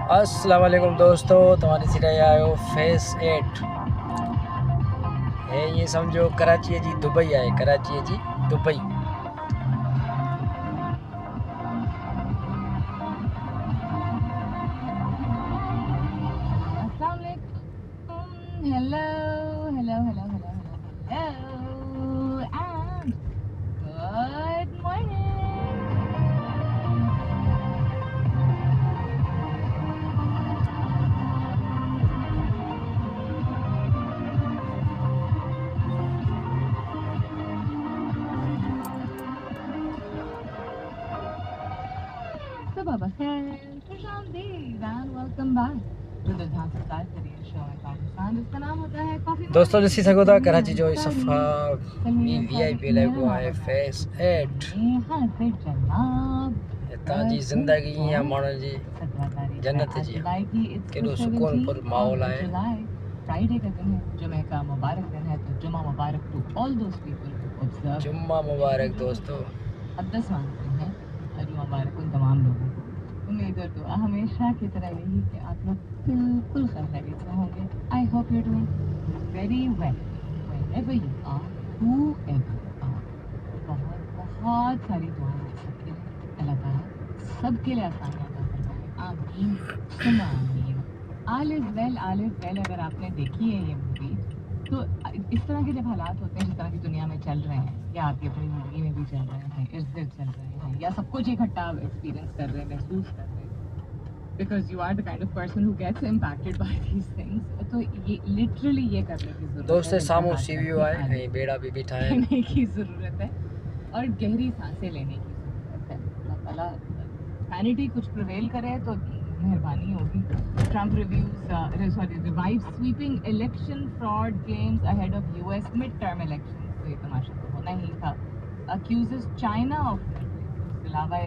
अस्सलाम वालेकुम दोस्तों, तुम्हारी सीधा आयो फेस 8 है। ये समझो कराची है जी, दुबई आए। कराची है जी, दुबई। अस्सलाम वालेकुम. Hello, hello, hello, hello, hello, hello, and good morning. सुबह बखैर, खुशामदीद, and welcome back to the धांसूदार करियर शो में पाकिस्तान, जिसका नाम होता है कॉफी दोस्तों मॉर्निंग. जैसी सको था कराची जो सॉरी, सफ़ा सलमीन वीआईपी अंसारी लाइव मेरा हुआ नाम है होता है. फेस 8। हाजिर जनाब. हितां जी ज़िंदगी या माण्हुनि जी 17 तारीख है जन्नत आज जी जुलाई की. इट्स द केॾो सुकून पुर 17th माहौल of आहे। जुलाई. फ्राइडे का दिन है, जुमे का मुबारक दिन है. तो जुमा मुबारक to all those people who observe. जुम्मा मुबारक दोस्तों। मुक़द्दस मानते हैं. जुमा मुबारक उन तमाम लोगों को. उम्मीद और दुआ हमेशा की तरह यही कि आप लोग बिल्कुल खैरियत से होंगे. I hope you doing very well wherever you are, whoever you are. बहुत बहुत सारी दुआएं आप सबके लिए. अल्लाह ताला सबके लिए आसानियां अता फरमाए. आमीन सुम्मा आमीन. All is well, all is well. अगर आपने देखी है ये मूवी, तो इस तरह के जब हालात होते हैं जिस तरह की दुनिया में चल रहे हैं, या आपकी अपनी ज़िंदगी में भी चल रहे हैं, इर्द-गिर्द चल रहे हैं, या सब कुछ इकट्ठा एक्सपीरियंस कर रहे हैं, महसूस कर रहे हैं, because you are the kind of person who gets impacted by these things. तो ये लिटरली ये करने की ज़रूरत दोस्त है, से दिल पे सामू हाथ सी रख व्यू के आए आमीन ऐं बेड़ा भी बीठा आहिनि। कहने की ज़रूरत है, और गहरी सांसें लेने की ज़रूरत है. अल्लाह ताला सैनिटी कुछ प्रिवेल करे तो मेहरबानी होगी. Trump revive sweeping election fraud claims ahead of US mid term elections. तो ये तमाशा तो होना ही था. अक्यूजेस चाइना ऑफ इसके अलावा